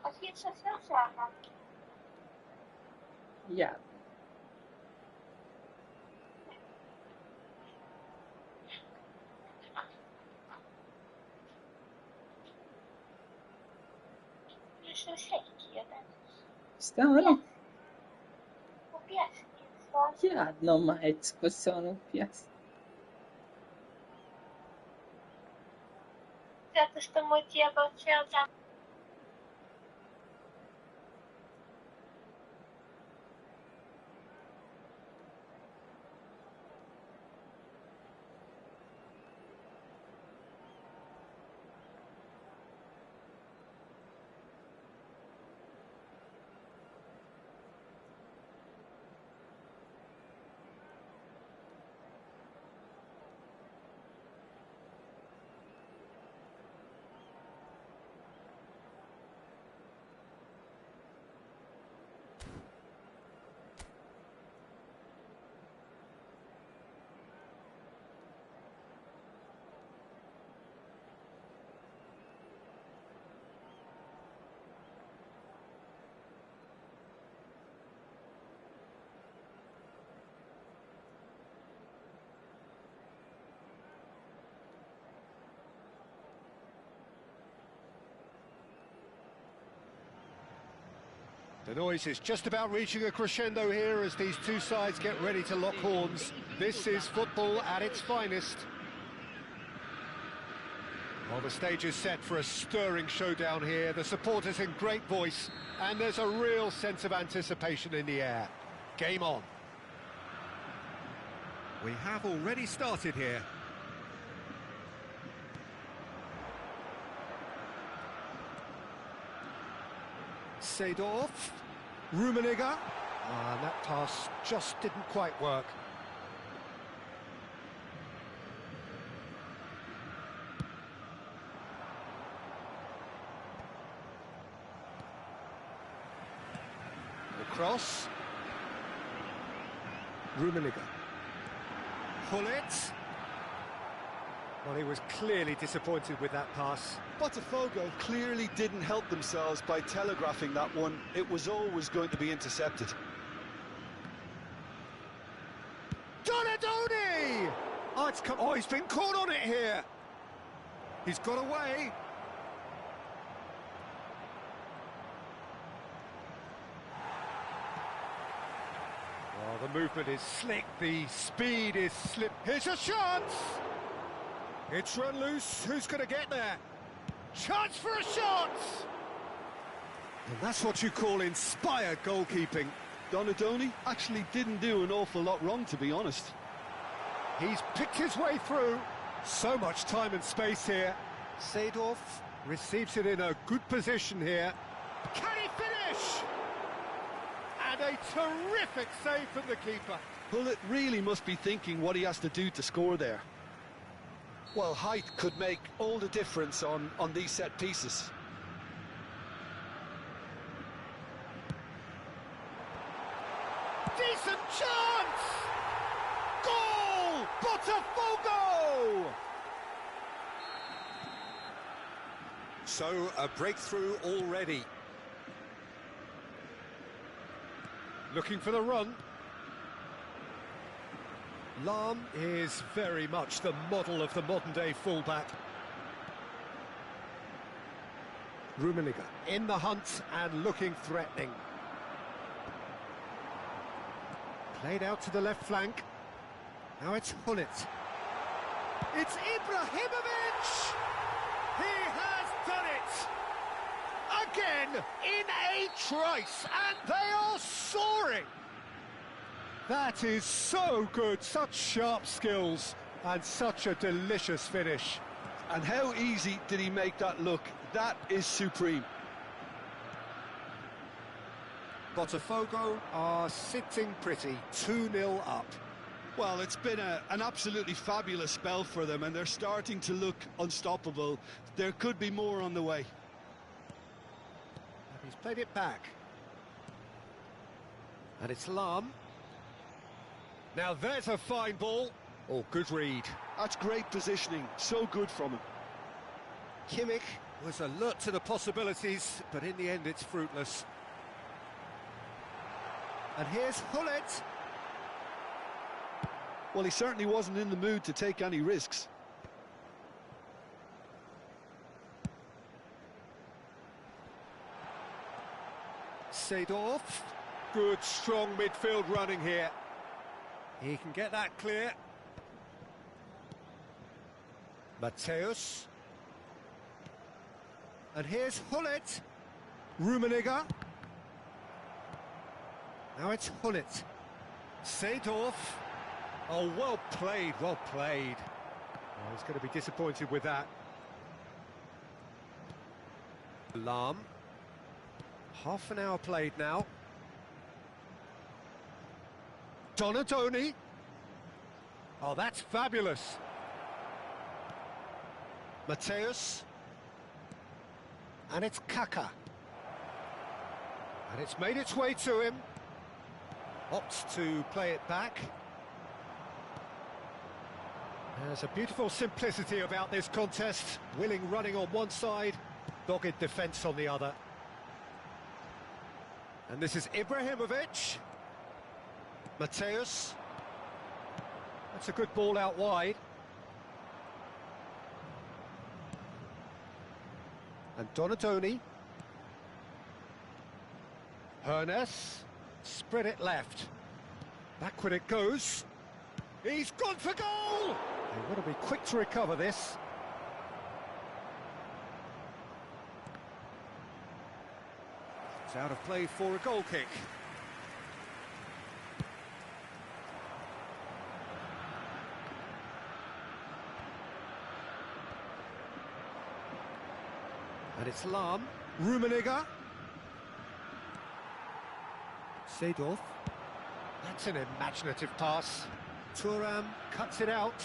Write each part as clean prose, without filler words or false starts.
Wat je zo zelf zeggen? Ja. Dus zo zeker. Stanno? Piace che Ja, no mai discussione piace. zato što mu je cijel dan. The noise is just about reaching a crescendo here as these two sides get ready to lock horns. This is football at its finest. Well, the stage is set for a stirring showdown here. The supporters in great voice, and there's a real sense of anticipation in the air. Game on. We have already started here. Seedorf, Rummenigge, and that pass just didn't quite work. The cross, Rummenigge, pull it. Well, he was clearly disappointed with that pass. Botafogo clearly didn't help themselves by telegraphing that one. It was always going to be intercepted. Donadoni! Oh, he's been caught on it here. He's got away. Oh, the movement is slick, the speed is slip. Here's a chance! It's run loose, who's going to get there? Chance for a shot! And that's what you call inspired goalkeeping. Donadoni actually didn't do an awful lot wrong, to be honest. He's picked his way through. So much time and space here. Seedorf receives it in a good position here. Can he finish? And a terrific save from the keeper. Pullet really must be thinking what he has to do to score there. Well, height could make all the difference on these set pieces. Decent chance! Goal! Botafogo! So, a breakthrough already. Looking for the run. Lahm is very much the model of the modern-day fullback. Rummenigge in the hunt and looking threatening. Played out to the left flank. Now it's Hullet. It's Ibrahimovic! He has done it! Again, in a trice, and they are soaring! That is so good, such sharp skills, and such a delicious finish. And how easy did he make that look? That is supreme. Botafogo are sitting pretty, 2-0 up. Well, it's been an absolutely fabulous spell for them, and they're starting to look unstoppable. There could be more on the way. And he's played it back. And it's Lahm. Now there's a fine ball. Oh, good read. That's great positioning. So good from him. Kimmich Was alert to the possibilities, but in the end it's fruitless. And here's Hullet. Well, he certainly wasn't in the mood to take any risks. Seedorf. Good, strong midfield running here. He can get that clear. Mateus. And here's Hullet. Rummenigge. Now it's Hullet. Seedorf. Oh, well played, well played. Oh, he's going to be disappointed with that. Alarm. Half an hour played now. Donadoni. Oh, that's fabulous. Mateus. And it's Kaka. And it's made its way to him. Opts to play it back. There's a beautiful simplicity about this contest. Willing running on one side, dogged defence on the other. And this is Ibrahimovic. Mateus. That's a good ball out wide. And Donadoni. Hernes. Spread it left. Backward it goes. He's gone for goal! They've got to be quick to recover this. It's out of play for a goal kick. And it's Lahm. Rummenigge. Seedorf. That's an imaginative pass. Thuram cuts it out.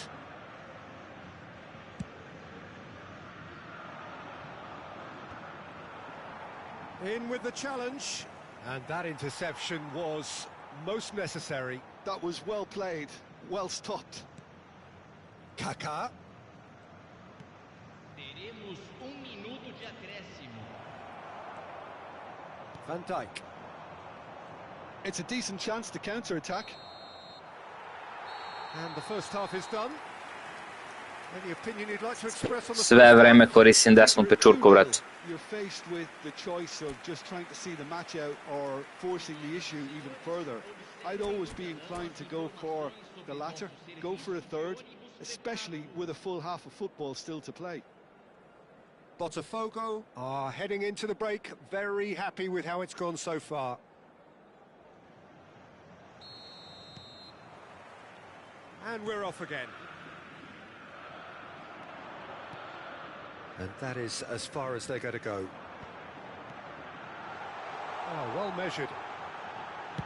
In with the challenge. And that interception was most necessary. That was well played, well stopped. Kaká. Teremos minuto de acréscimo. Van Dijk. It's a decent chance to counter-attack. And the first half is done. Any opinion you'd like to express on the Sve vreme koristim desnu pečurku, vrat. You're faced with the choice of just trying to see the match out or forcing the issue even further. I'd always be inclined to go for the latter, go for a third, especially with a full half of football still to play. Botafogo are heading into the break, very happy with how it's gone so far. And we're off again. And that is as far as they're going to go. Oh, well measured.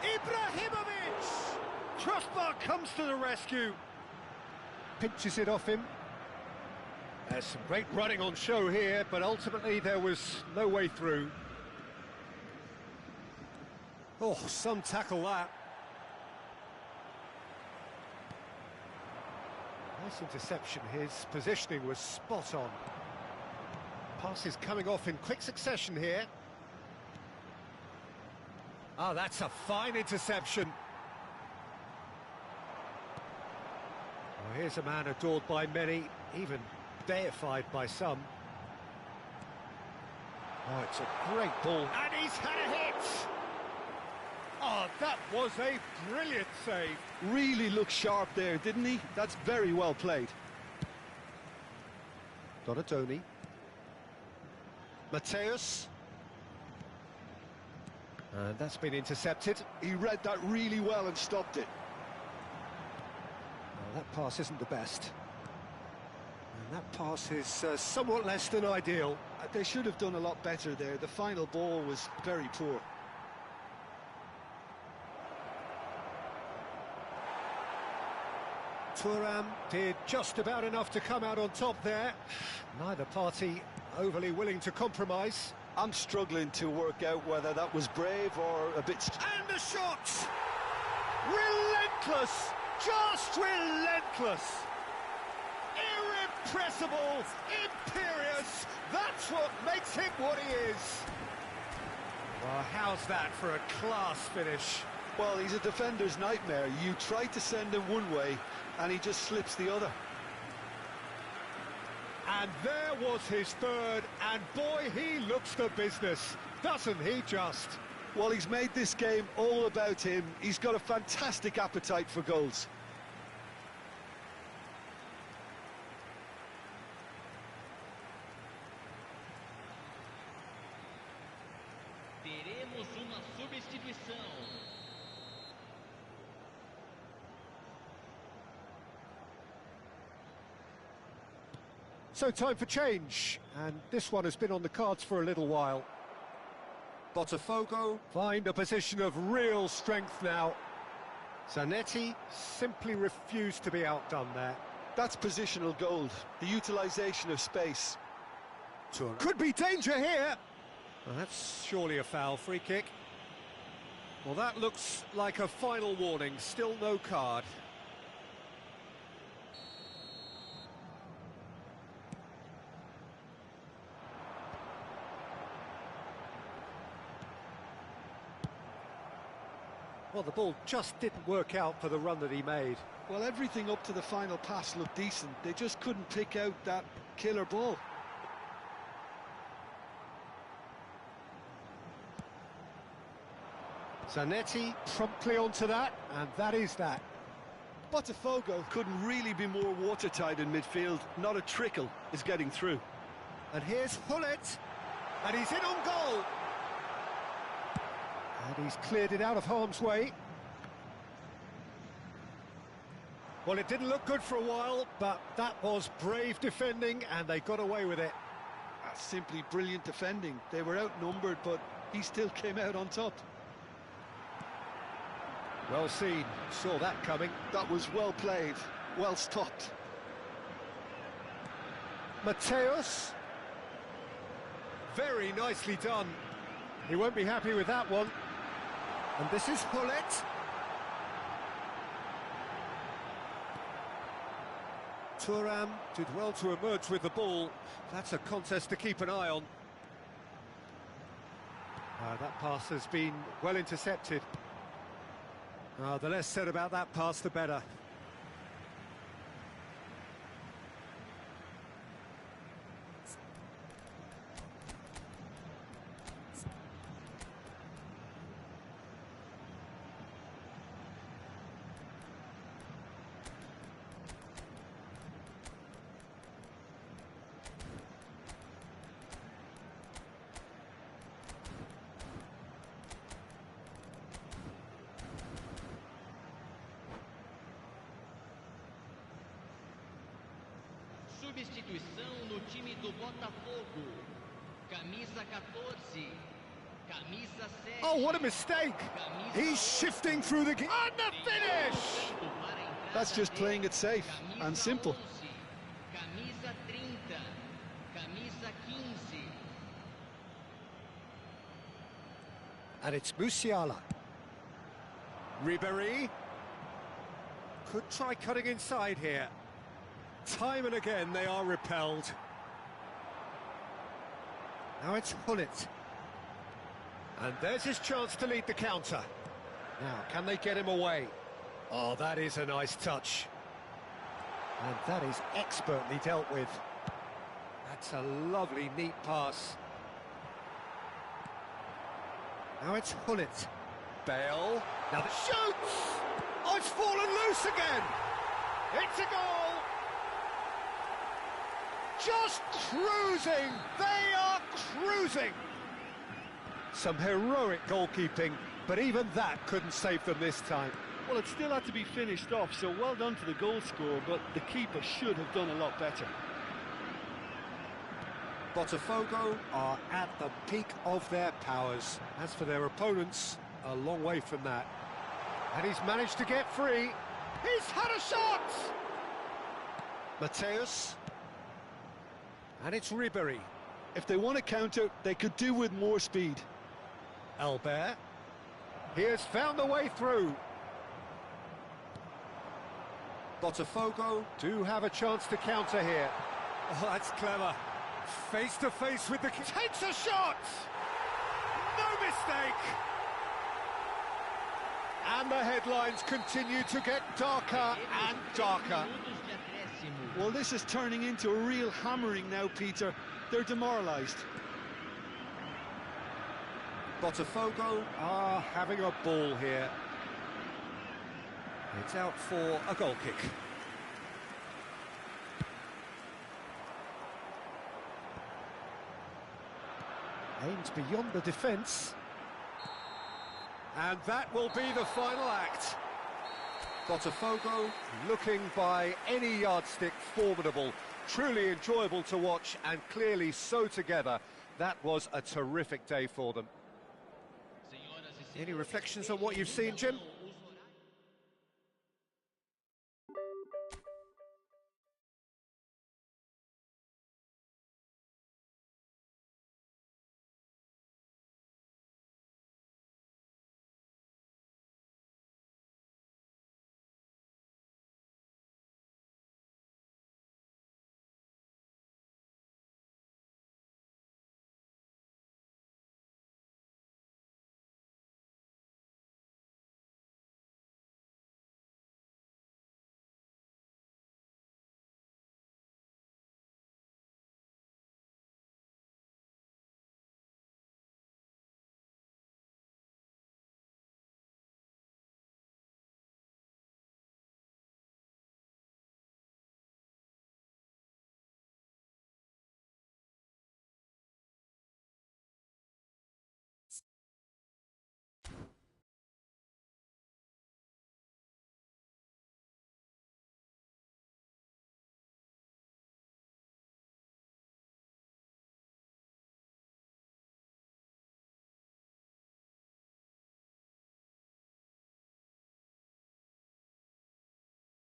Ibrahimovic! Crossbar comes to the rescue. Pinches it off him. There's some great running on show here, but ultimately there was no way through. Oh, some tackle that. Nice interception. His positioning was spot on. Passes coming off in quick succession here. Ah, that's a fine interception. Oh, here's a man adored by many, even deified by some. Oh, it's a great ball. And he's had a hit! Oh, that was a brilliant save. Really looked sharp there, didn't he? That's very well played. Donadoni. Mateus. And that's been intercepted. He read that really well and stopped it. Well, that pass isn't the best. And that pass is somewhat less than ideal. They should have done a lot better there. The final ball was very poor. Thuram did just about enough to come out on top there. Neither party overly willing to compromise. I'm struggling to work out whether that was brave or a bit... And the shot! Relentless! Just relentless! Irrepressible, imperious, that's what makes him what he is. Well, how's that for a class finish? Well, he's a defender's nightmare. You try to send him one way, and he just slips the other. And there was his third, and boy, he looks the business, doesn't he just? Well, he's made this game all about him. He's got a fantastic appetite for goals. Teremos uma substituição. So time for change, and this one has been on the cards for a little while. Botafogo find a position of real strength now. Zanetti simply refused to be outdone there. That's positional gold, the utilisation of space. Could be danger here! Well, that's surely a foul, free kick. Well, that looks like a final warning, still no card. Well, the ball just didn't work out for the run that he made. Well, everything up to the final pass looked decent. They just couldn't pick out that killer ball. Zanetti promptly onto that, and that is that. Botafogo couldn't really be more watertight in midfield. Not a trickle is getting through. And here's Hullet, and he's in on goal. And he's cleared it out of harm's way. Well, it didn't look good for a while, but that was brave defending, and they got away with it. That's simply brilliant defending. They were outnumbered, but he still came out on top. Well seen, saw that coming. That was well played, well stopped. Mateus. Very nicely done. He won't be happy with that one. And this is Hullet. Thuram did well to emerge with the ball. That's a contest to keep an eye on. That pass has been well intercepted. The less said about that pass, the better. Substituição no time do Botafogo. Camisa 14. Camisa 7. Oh, what a mistake! He's shifting through the game. And the finish! That's just playing it safe and simple. Camisa 30. Camisa 15. And it's Musiala. Ribéry. Could try cutting inside here. Time and again they are repelled. Now it's Hullet. And there's his chance to lead the counter. Now, can they get him away? Oh, that is a nice touch. And that is expertly dealt with. That's a lovely, neat pass. Now it's Hullet. Bale. Now the shoots! Oh, it's fallen loose again! It's a goal! Just cruising! They are cruising! Some heroic goalkeeping, but even that couldn't save them this time. Well, it still had to be finished off, so well done to the goal scorer, but the keeper should have done a lot better. Botafogo are at the peak of their powers. As for their opponents, a long way from that. And he's managed to get free. He's had a shot! Mateus. And it's Ribéry. If they want to counter, they could do with more speed. Albert. He has found a way through. Botafogo do have a chance to counter here. Oh, that's clever. Face to face with the... Takes a shot! No mistake! And the headlines continue to get darker and darker. Minutos de acréscimo. Well, this is turning into a real hammering now, Peter. They're demoralised. Botafogo are having a ball here. It's out for a goal kick. Aimed beyond the defence. And that will be the final act. Botafogo looking by any yardstick formidable. Truly enjoyable to watch and clearly so together. That was a terrific day for them. Senhoras e Any senhores, reflections on what you've seen, Jim?